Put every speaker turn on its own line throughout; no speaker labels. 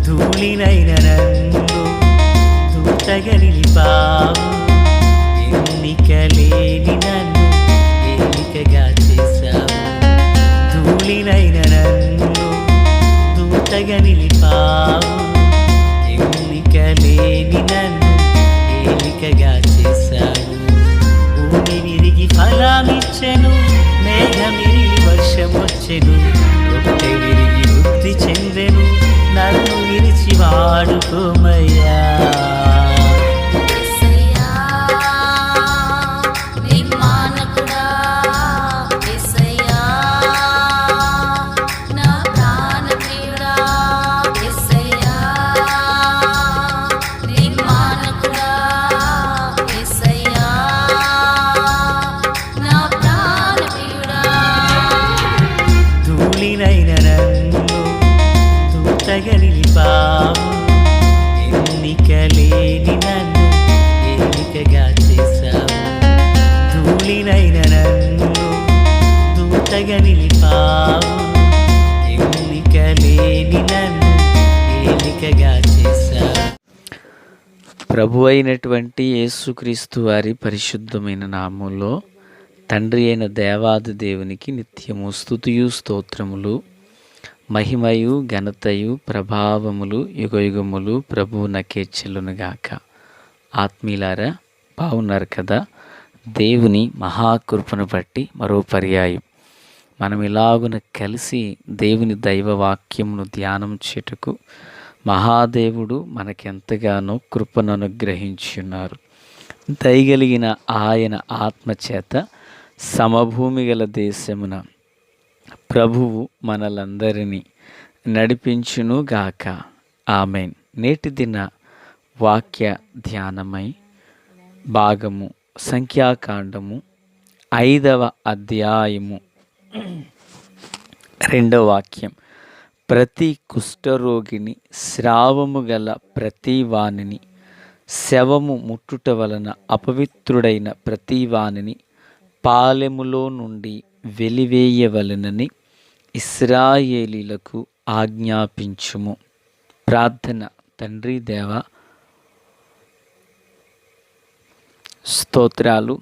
ధూళినైన నన్ను దూతగా నిలిపావు. ఎన్నికలేని నన్ను ఏలికగా చేశావు. ధూళినైన నన్ను దూతగా నిలిపావు. ఎన్నికలేని నన్ను ఏలికగా చేశావు. భూమి విరిగి ఫలమిచ్చెను, మేఘమిరిగి వర్షమొచ్చెను. రొట్టె విరిగి వృద్ధి చెందెను, నన్ను విరిచి వాడుకోమయ్యా. ధూళినైన నన్ను దూతగా నిలిపావు. ఎన్నికలేని నన్ను ఏలికగా చేశావు. ధూళినైన నన్ను దూతగా నిలిపావు. ఎన్నికలేని నన్ను ఏలికగా చేశావు. ప్రభు అయినటువంటి యేసుక్రీస్తు వారి పరిశుద్ధమైన నామములో తండ్రి అయిన దేవాది దేవునికి నిత్యము స్తుతియు స్తోత్రములు, మహిమయు ఘనతయు ప్రభావములు యుగయుగములు ప్రభువునకే చెల్లునుగాక. ఆత్మీయులారా, బాగున్నారు కదా? దేవుని మహాకృపను బట్టి మరో పర్యాయం మనం ఇలాగున కలిసి దేవుని దైవవాక్యమును ధ్యానం చేటుకు మహాదేవుడు మనకెంతగానో కృపను అనుగ్రహించున్నారు. దయగలిగిన ఆయన ఆత్మచేత సమభూమి గల దేశమున ప్రభువు మనలందరినీ నడిపించునుగాక. ఆమెన్. నేటి దిన వాక్య ధ్యానమై భాగము సంఖ్యాకాండము 5వ అధ్యాయము 2వ వాక్యం. ప్రతి కుష్ఠరోగిని, స్రావము గల ప్రతి వానిని, శవము ముట్టుట వలన అపవిత్రుడైన ప్రతి వానిని పాలెములో నుండి వెలివేయవలెనని ఇశ్రాయేలీలకు ఆజ్ఞాపించుము. ప్రార్థన. తండ్రి దేవ, స్తోత్రాలు.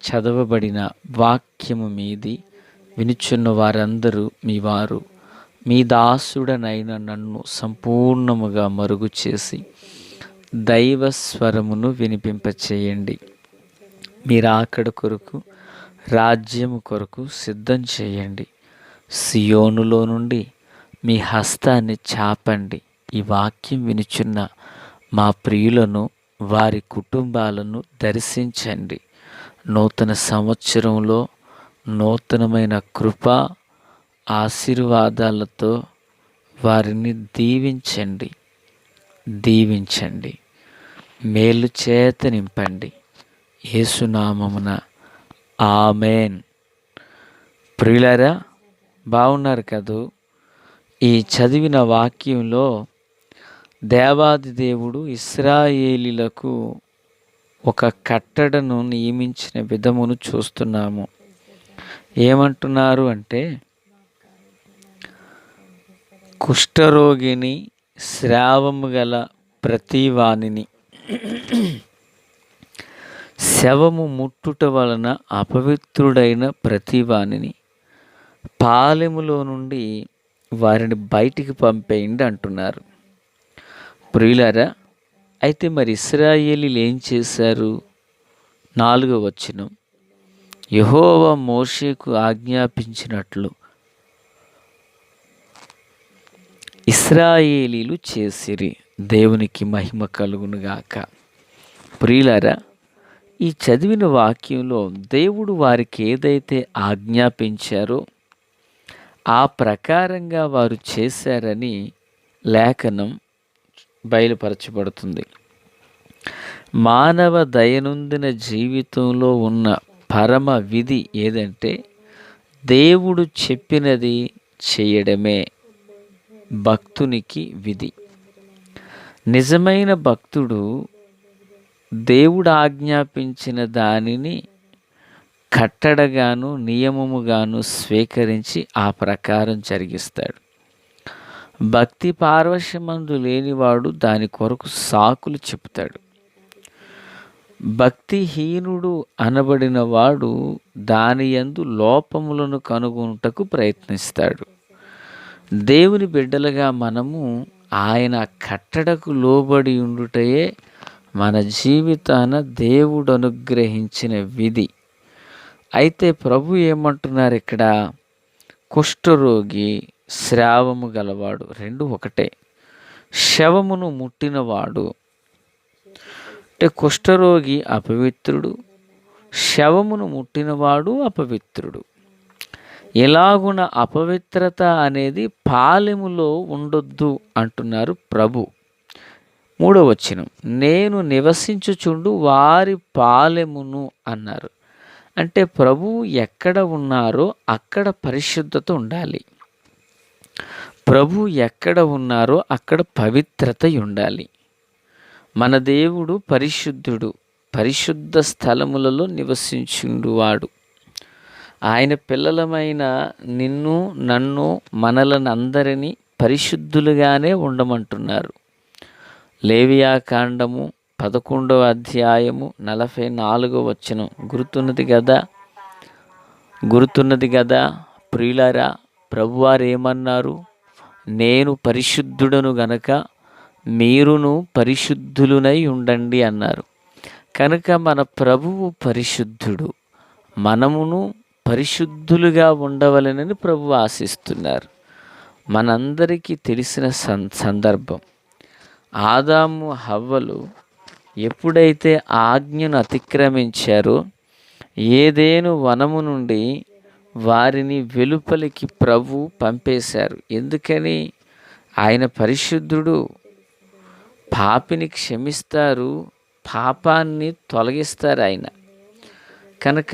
చదవబడిన వాక్యము మీది వినుచున్న వారందరూ మీ వారు. మీ దాసుడనైన నన్ను సంపూర్ణముగా మరుగు చేసి దైవస్వరమును వినిపింపచేయండి. మీరాకడ కొరకు, రాజ్యము కొరకు సిద్ధం చేయండి. సియోనులో నుండి మీ హస్తాన్ని చాపండి. ఈ వాక్యం వినుచున్న మా ప్రియులను, వారి కుటుంబాలను దర్శించండి. నూతన సంవత్సరంలో నూతనమైన కృప ఆశీర్వాదాలతో వారిని దీవించండి. మేలు చేత నింపండి. యేసునామమున ఆమెన్. ప్రియులారా, బాగున్నారు కదూ? ఈ చదివిన వాక్యంలో దేవాది దేవుడు ఇశ్రాయేలీలకు ఒక కట్టడను నియమించిన విధమును చూస్తున్నాము. ఏమంటున్నారు అంటే, కుష్ఠరోగిని, స్రావము గల ప్రతి వానిని, శవము ముట్టుట వలన అపవిత్రుడైన ప్రతి వానిని పాలెములో నుండి వారిని బయటికి పంపేయండి అంటున్నారు. ప్రియులారా, అయితే మరి ఇశ్రాయేలీలు ఏం చేశారు? 4వ వచనం. యెహోవా మోషేకు ఆజ్ఞాపించినట్లు ఇశ్రాయేలీలు చేసిరి. దేవునికి మహిమ కలుగునుగాక. ప్రియులారా, ఈ చదివిన వాక్యంలో దేవుడు వారికి ఏదైతే ఆజ్ఞాపించారో ఆ ప్రకారంగా వారు చేశారని లేఖనం బయలుపరచబడుతుంది. మానవ దైనందిన జీవితంలో ఉన్న పరమ విధి ఏదంటే దేవుడు చెప్పినది చేయడమే భక్తునికి విధి. నిజమైన భక్తుడు దేవుడు ఆజ్ఞాపించిన దానిని కట్టడగాను నియమముగాను స్వీకరించి ఆ ప్రకారం జరిగిస్తాడు. భక్తి పారవశ్యమందు లేనివాడు దాని కొరకు సాకులు చెప్తాడు. భక్తిహీనుడు అనబడిన వాడు దాని యందు లోపములను కనుగొనుటకు ప్రయత్నిస్తాడు. దేవుని బిడ్డలుగా మనము ఆయన కట్టడకు లోబడి ఉండుటయే మన జీవితాన దేవుడు అనుగ్రహించిన విధి. అయితే ప్రభు ఏమంటున్నారు ఇక్కడ? కుష్ఠరోగి, స్రావము గలవాడు రెండు ఒకటే. శవమును ముట్టినవాడు అంటే కుష్ఠరోగి అపవిత్రుడు, శవమును ముట్టినవాడు అపవిత్రుడు. ఎలాగున అపవిత్రత అనేది పాలెములో ఉండొద్దు అంటున్నారు ప్రభు. 3వ వచనం, నేను నివసించుచుండు వారి పాలెమును అన్నారు. అంటే ప్రభువు ఎక్కడ ఉన్నారో అక్కడ పరిశుద్ధత ఉండాలి. ప్రభు ఎక్కడ ఉన్నారో అక్కడ పవిత్రత ఉండాలి. మన దేవుడు పరిశుద్ధుడు, పరిశుద్ధ స్థలములలో నివసించువాడు. ఆయన పిల్లలమైన నిన్ను, నన్ను, మనలనందరినీ పరిశుద్ధులుగానే ఉండమంటున్నారు. లేవియాకాండము 11వ అధ్యాయము 44వ వచనం గుర్తున్నది కదా ప్రియులారా? ప్రభువారు ఏమన్నారు? నేను పరిశుద్ధుడను గనక మీరును పరిశుద్ధులునై ఉండండి అన్నారు. కనుక మన ప్రభువు పరిశుద్ధుడు, మనమును పరిశుద్ధులుగా ఉండవలెనని ప్రభువు ఆశిస్తున్నారు. మనందరికీ తెలిసిన సందర్భం, ఆదాము హవ్వలు ఎప్పుడైతే ఆజ్ఞను అతిక్రమించారో ఏదేను వనము నుండి వారిని వెలుపలికి ప్రభు పంపేశారు. ఎందుకని? ఆయన పరిశుద్ధుడు, పాపిని క్షమిస్తారు, పాపాన్ని తొలగిస్తారు ఆయన. కనుక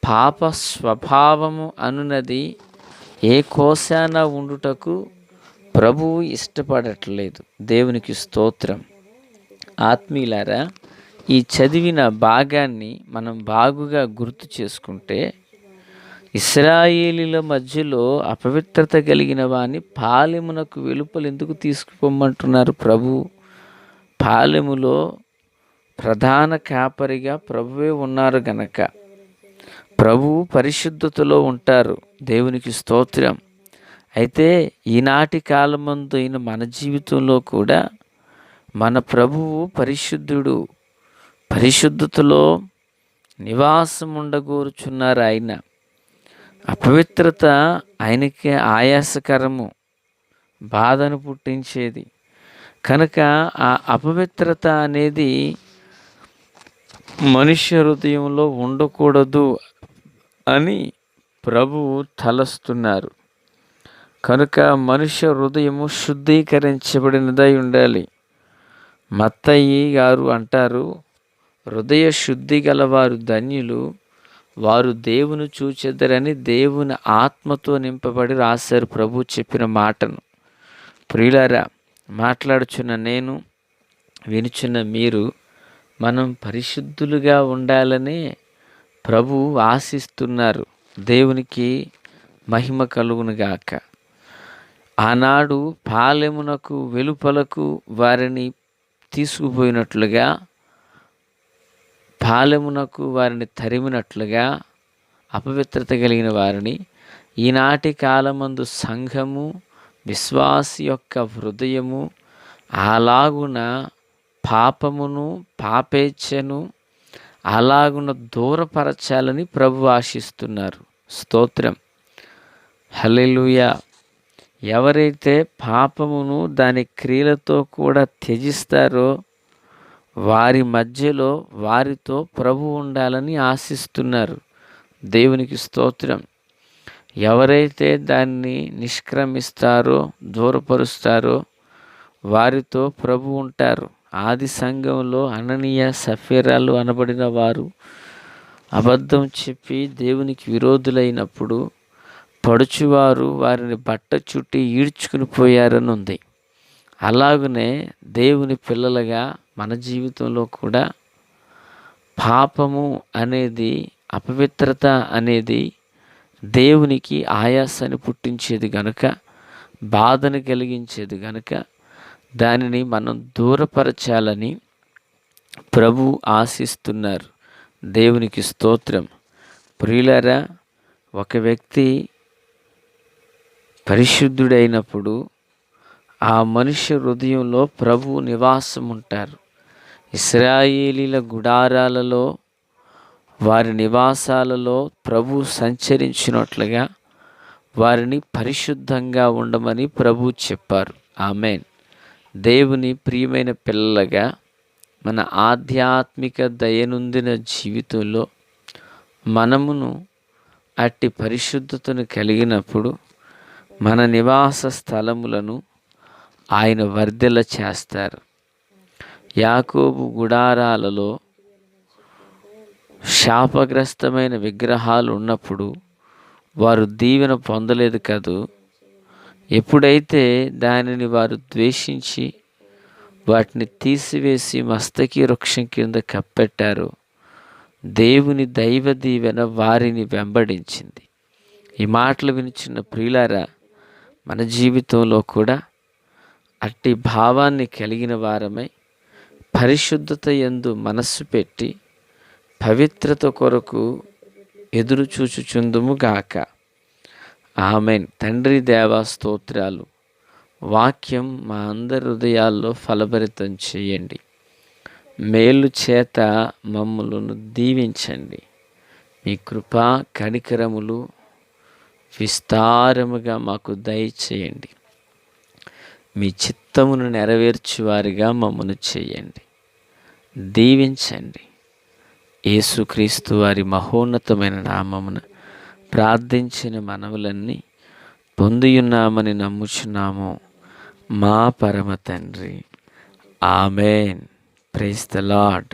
పాప స్వభావము అనున్నది ఏ కోశాన ఉండుటకు ప్రభువు ఇష్టపడట్లేదు. దేవునికి స్తోత్రం. ఆత్మీయులారా, ఈ చదివిన భాగాన్ని మనం బాగుగా గుర్తు చేసుకుంటే, ఇశ్రాయేలీల మధ్యలో అపవిత్రత కలిగిన వాని పాలెమునకు వెలుపల ఎందుకు తీసుకుపోమంటున్నారు ప్రభు? పాలెములో ప్రధాన కాపరిగా ప్రభువే ఉన్నారు గనక ప్రభువు పరిశుద్ధతలో ఉంటారు. దేవునికి స్తోత్రం. అయితే ఈనాటి కాలమందు అయిన మన జీవితంలో కూడా మన ప్రభువు పరిశుద్ధుడు, పరిశుద్ధతలో నివాసం ఉండగోరుచున్నారు ఆయన. అపవిత్రత ఆయనకే ఆయాసకరము, బాధను పుట్టించేది. కనుక ఆ అపవిత్రత అనేది మనుష్య హృదయంలో ఉండకూడదు అని ప్రభువు తలస్తున్నారు. కనుక మనుష్య హృదయము శుద్ధీకరించబడినదై ఉండాలి. మత్తయి గారు అంటారు, హృదయ శుద్ధి గలవారు ధన్యులు, వారు దేవుని చూచెదరని దేవుని ఆత్మతో నింపబడి రాశారు ప్రభు చెప్పిన మాటను. ప్రియులారా, మాట్లాడుచున్న నేను, వినుచున్న మీరు, మనం పరిశుద్ధులుగా ఉండాలని ప్రభు ఆశిస్తున్నారు. దేవునికి మహిమ కలుగునుగాక. ఆనాడు పాలెమునకు వెలుపలకు వారిని తీసుకుపోయినట్లుగా, పాలెమునకు వారిని తరిమినట్లుగా అపవిత్రత కలిగిన వారిని ఈనాటి కాలమందు సంఘము, విశ్వాసి యొక్క హృదయము అలాగున పాపమును, పాపేచ్ఛను అలాగున దూరపరచాలని ప్రభు ఆశిస్తున్నారు. స్తోత్రం. హల్లెలూయా. ఎవరైతే పాపమును దాని క్రియలతో కూడా త్యజిస్తారో వారి మధ్యలో వారితో ప్రభు ఉండాలని ఆశిస్తున్నారు. దేవునికి స్తోత్రం. ఎవరైతే దాన్ని నిష్క్రమిస్తారో, దూరపరుస్తారో వారితో ప్రభు ఉంటారు. ఆది సంఘంలో అననీయ, సఫీరాలు అనబడిన వారు అబద్ధం చెప్పి దేవునికి విరోధులైనప్పుడు పడుచువారు వారిని బట్ట చుట్టి ఈడ్చుకుని పోయారని ఉంది. అలాగనే దేవుని పిల్లలుగా మన జీవితంలో కూడా పాపము అనేది, అపవిత్రత అనేది దేవునికి ఆయాసాన్ని పుట్టించేది గనుక, బాధను కలిగించేది గనుక దానిని మనం దూరపరచాలని ప్రభు ఆశిస్తున్నారు. దేవునికి స్తోత్రం. ప్రియులారా, ఒక వ్యక్తి పరిశుద్ధుడైనప్పుడు ఆ మనుష్య హృదయంలో ప్రభు నివాసం ఉంటారు. ఇశ్రాయేలీల గుడారాలలో, వారి నివాసాలలో ప్రభు సంచరించినట్లుగా వారిని పరిశుద్ధంగా ఉండమని ప్రభు చెప్పారు. ఆమేన్. దేవుని ప్రియమైన పిల్లలుగా మన ఆధ్యాత్మిక దైనందిన జీవితంలో మనమును అట్టి పరిశుద్ధతను కలిగినప్పుడు మన నివాస స్థలములను ఆయన వర్ధిల్ల చేస్తారు. యాకోబు గుడారాలలో శాపగ్రస్తమైన విగ్రహాలు ఉన్నప్పుడు వారు దీవెన పొందలేదు కదూ. ఎప్పుడైతే దానిని వారు ద్వేషించి వాటిని తీసివేసి మస్తకి వృక్షం కింద కప్పెట్టారో, దేవుని దైవ దీవెన వారిని వెంబడించింది. ఈ మాటలు వినిచున్న ప్రియులారా, మన జీవితంలో కూడా అట్టి భావాన్ని కలిగిన వారమై పరిశుద్ధత యందు మనస్సు పెట్టి పవిత్రత కొరకు ఎదురు చూచుచుందుము గాక. ఆమేన్. తండ్రి దేవా స్తోత్రాలు. వాక్యం మా అందరి హృదయాల్లో ఫలభరితం చేయండి. మేలు చేత మమ్ములను దీవించండి. మీ కృపా కనికరములు విస్తారముగా మాకు దయచేయండి. మీ చిత్తమును నెరవేర్చువారిగా మమ్మను చేయండి. దీవించండి. యేసుక్రీస్తు వారి మహోన్నతమైన నామమున ప్రార్థించిన మనవులన్నీ పొందియున్నామని నమ్ముచున్నాము మా పరమ తండ్రి. ఆమేన్. Praise the lord.